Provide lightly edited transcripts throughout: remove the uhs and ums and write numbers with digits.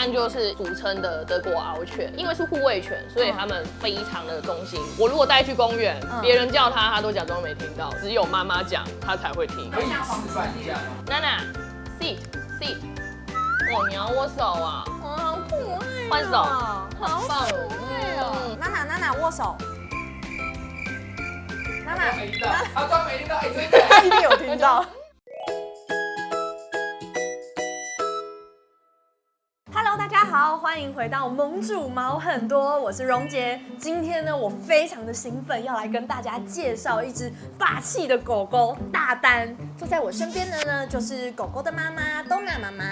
丹就是俗称的德国獒犬，因为是护卫犬，所以他们非常的忠心。我如果带去公园，别人叫他，他都假装没听到，只有妈妈讲，他才会听。可以示范一下吗？娜娜 ，sit sit， 哇，你要握手啊？哇，好可爱、换手，好棒可爱哦！娜娜握手。娜娜没听到，他装没听到，真的。他一定有听到。Hello， 大家好，欢迎回到盟主毛很多，我是荣杰。今天呢，我非常的兴奋，要来跟大家介绍一只霸气的狗狗大丹。坐在我身边的呢，就是狗狗的妈妈东娜妈妈。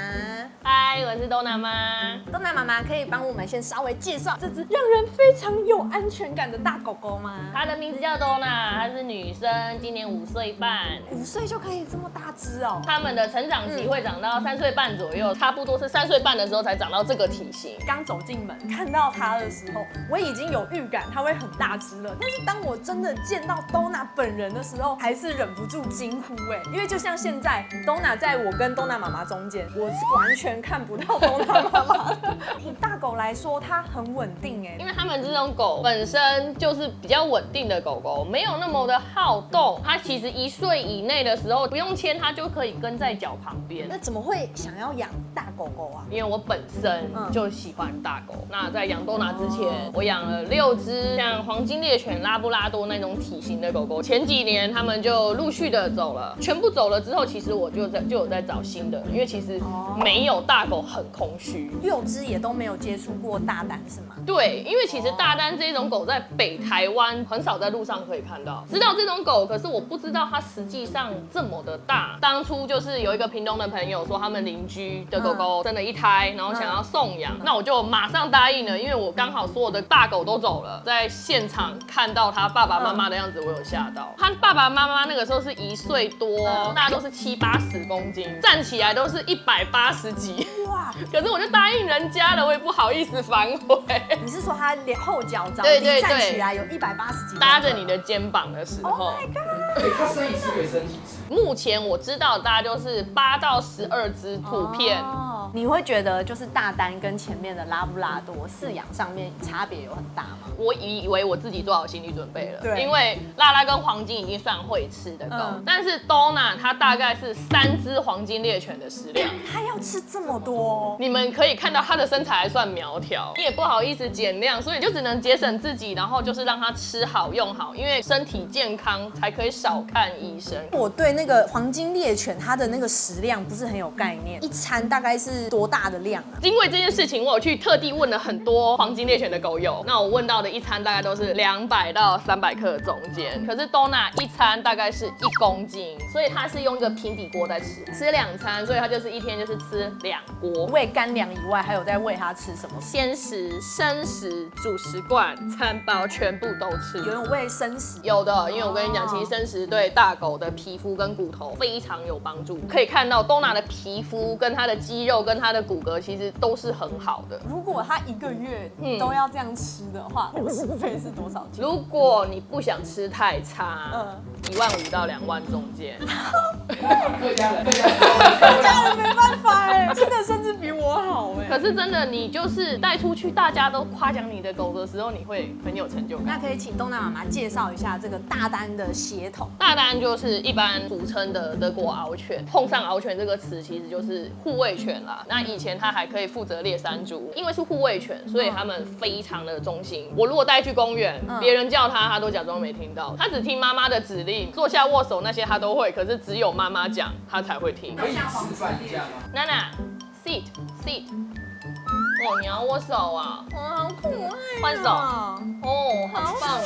嗨，我是东娜妈。东娜妈妈可以帮我们先稍微介绍这只让人非常有安全感的大狗狗吗？她的名字叫多娜，她是女生，今年5岁半。5岁就可以这么大只哦？他们的成长期会长到3岁半左右，差不多是3岁半的时候才长到这个体型。刚走进门看到它的时候，我已经有预感它会很大只了。但是当我真的见到 Donna 本人的时候，还是忍不住惊呼因为就像现在 Donna 在我跟 Donna 妈妈中间，我是完全看不到 Donna 妈妈的。以大狗来说，它很稳定因为他们这种狗本身就是比较稳定的狗狗，没有那么的好动。它其实1岁以内的时候不用牵，它就可以跟在脚旁边。那怎么会想要养大狗狗啊？因为我本身就喜欢大狗。那在养多娜之前，我养了6只像黄金猎犬、拉布拉多那种体型的狗狗。前几年他们就陆续的走了，全部走了之后，其实我就有在找新的，因为其实没有大狗很空虚。6只也都没有接触过大丹是吗？对，因为其实大丹这种狗在北台湾很少在路上可以看到。知道这种狗，可是我不知道它实际上这么的大。当初就是有一个屏东的朋友说，他们邻居的狗狗生了1胎，然后想要送养，那我就马上答应了，因为我刚好所有的大狗都走了，在现场看到他爸爸妈妈的样子，我有吓到。他爸爸妈妈那个时候是1岁多，大家都是70、80公斤，站起来都是180几。哇！可是我就答应人家了，我也不好意思反悔。你是说他连后脚着对地站起来有180几，搭着你的肩膀的时候 ？Oh my god！他生一次可以生几只？目前我知道大概就是8到12只普遍。你会觉得就是大丹跟前面的拉布拉多饲养上面差别有很大吗？我以为我自己做好心理准备了，对，因为拉拉跟黄金已经算会吃的狗，但是 Donna 它大概是3只黄金猎犬的食量，它要吃这么多，你们可以看到它的身材还算苗条，你也不好意思减量，所以就只能节省自己，然后就是让它吃好用好，因为身体健康才可以少看医生。我对那个黄金猎犬它的那个食量不是很有概念，一餐大概是多大的量啊？因为这件事情，我有去特地问了很多黄金猎犬的狗友，那我问到的一餐大概都是200到300克中间，可是 Donna 一餐大概是1公斤，所以它是用一个平底锅在吃2餐，所以它就是一天就是吃2锅。喂干粮以外，还有在喂它吃什么？鲜食、生食、主食罐、餐包全部都吃。有人喂生食？有的，因为我跟你讲，其实生食对大狗的皮肤跟骨头非常有帮助。可以看到 Donna 的皮肤跟它的肌肉跟它的骨骼其实都是很好的。如果它1个月都要这样吃的话，伙食费是多少钱？如果你不想吃太差，15000到2万中间。各家人没办法真的甚至比我好可是真的，你就是带出去，大家都夸奖你的狗的时候，你会很有成就感。那可以请东娜妈妈介绍一下这个大丹的血统。大丹就是一般俗称的德国獒犬，碰上獒犬这个词，其实就是护卫犬啦。那以前它还可以负责猎山猪，因为是护卫犬，所以他们非常的忠心。我如果带去公园，别人叫它，它都假装没听到，它只听妈妈的指令，坐下握手那些它都会，可是只有妈妈讲，它才会听。可以示范一下吗？娜娜 ，sit sit。哇，你要握手啊？哇，好可爱！换手哦，好棒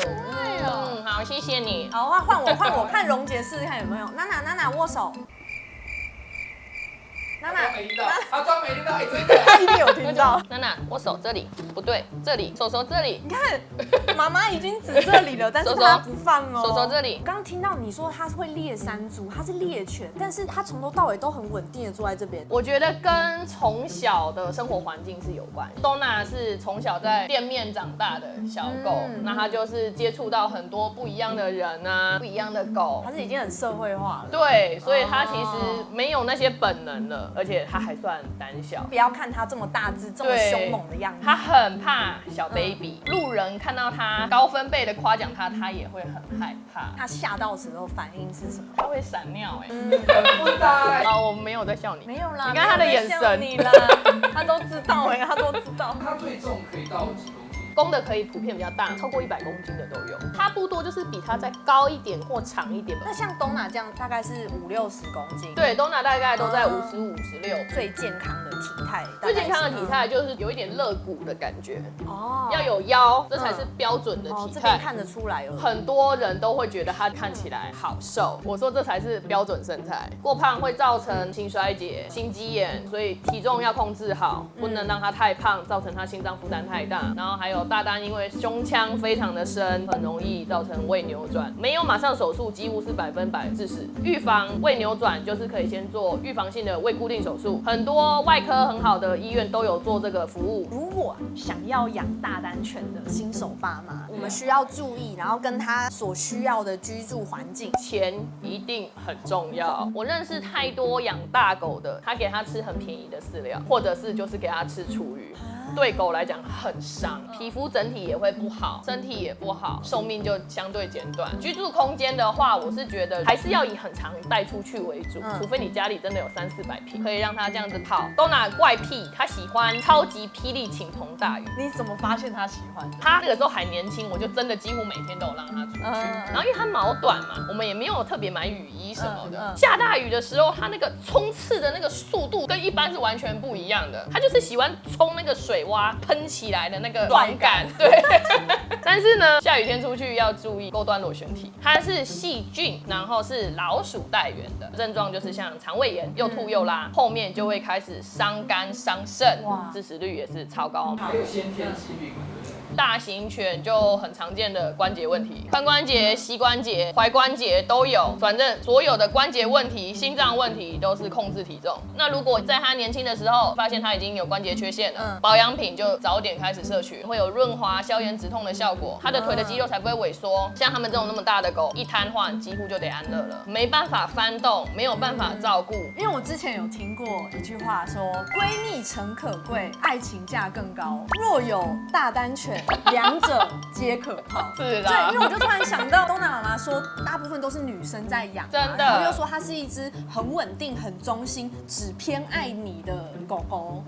哦！好，谢谢你。好，换我看荣杰试试看有没有。娜娜握手。娜娜没听到，他装没听到，真的。他一定有听到。娜娜握手这里，不对，这里，手这里。你看，妈妈已经指这里了，但是她不放哦。手这里。刚听到你说它会猎山猪，它是猎犬，但是它从头到尾都很稳定的坐在这边。我觉得跟从小的生活环境是有关。Donna 是从小在店面长大的小狗，那它就是接触到很多不一样的人啊，不一样的狗。它是已经很社会化了。对，所以它其实没有那些本能了。而且它还算胆小。不要看它这么大只、这么凶猛的样子。它很怕小 baby，路人看到它高分贝的夸奖它，它也会很害怕。它吓到时候反应是什么？它会闪尿哎。很不呆。啊，我没有在笑你。没有啦，你看他的眼神你啦，他都知道哎，他都知道。它最重可以到几公斤？公的可以普遍比较大，超过100公斤的都有。差不多就是比它再高一点或长一点吧。那像Donna这样大概是50-60公斤，对，Donna大概都在55、56。最健康的体态，最健康的体态就是有一点肋骨的感觉，哦，要有腰，这才是标准的哦，体态。这边看得出来了。很多人都会觉得他看起来好瘦，我说这才是标准身材。过胖会造成心衰竭、心肌炎，所以体重要控制好，不能让他太胖，造成他心脏负担太大。然后还有大丹因为胸腔非常的深，很容易造成胃扭转，没有马上手术，几乎是100%致死。预防胃扭转就是可以先做预防性的胃固定手术，很多外科很好的医院都有做这个服务。如果想要养大丹犬的新手爸妈，我们需要注意，然后跟他所需要的居住环境，钱一定很重要。我认识太多养大狗的，他给他吃很便宜的饲料，或者是就是给他吃厨余。对狗来讲很伤，皮肤整体也会不好，身体也不好，寿命就相对减短。居住空间的话，我是觉得还是要以很常带出去为主，除非你家里真的有300-400平，可以让它这样子跑。Donna怪癖，他喜欢超级霹雳倾盆大雨。你怎么发现他喜欢？他那个时候还年轻，我就真的几乎每天都有让他出去。然后因为他毛短嘛，我们也没有特别买雨衣什么的。下大雨的时候，他那个冲刺的那个速度跟一般是完全不一样的。他就是喜欢冲那个水洼喷起来的那个爽感，对。但是呢，下雨天出去要注意钩端螺旋体，它是细菌，然后是老鼠带源的，症状就是像肠胃炎，又吐又拉，后面就会开始伤肝伤肾，致死率也是超高。还有先天疾病。大型犬就很常见的关节问题，髋关节、膝关节、踝关节都有，反正所有的关节问题、心脏问题都是控制体重。那如果在它年轻的时候发现它已经有关节缺陷了，保养品就早点开始摄取，会有润滑、消炎、止痛的效果，它的腿的肌肉才不会萎缩。像它们这种那么大的狗，一瘫痪几乎就得安乐了，没办法翻动，没有办法照顾。因为我之前有听过一句话说，闺蜜诚可贵，爱情价更高。若有大丹犬，两者皆可抛。是啦，对，因为我就突然想到，Donna妈妈说，大部分都是女生在养，真的，然后又说它是一只很稳定、很忠心、只偏爱你的狗狗。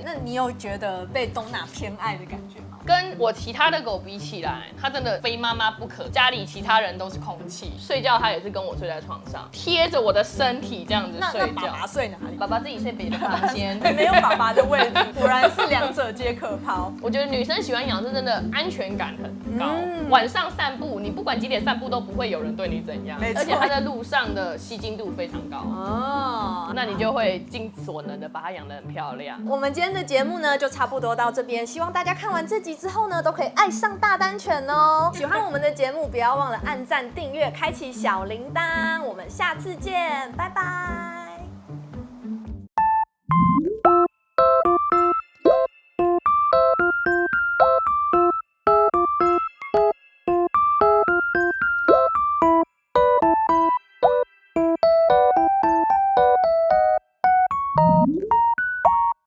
那你有觉得被Donna偏爱的感觉吗？跟我其他的狗比起来，它真的非妈妈不可。家里其他人都是空气，睡觉它也是跟我睡在床上，贴着我的身体这样子睡觉。那爸爸睡哪里？爸爸自己睡别的房间，没有爸爸的位置，果然是两者皆可抛。我觉得女生喜欢养是真的安全感很高。晚上散步，你不管几点散步都不会有人对你怎样，而且它在路上的吸睛度非常高。哦，那你就会尽所能的把它养得很漂亮。我们今天的节目呢就差不多到这边，希望大家看完这集之后呢都可以爱上大丹犬哦。喜欢我们的节目，不要忘了按赞、订阅、开启小铃铛。我们下次见，拜拜。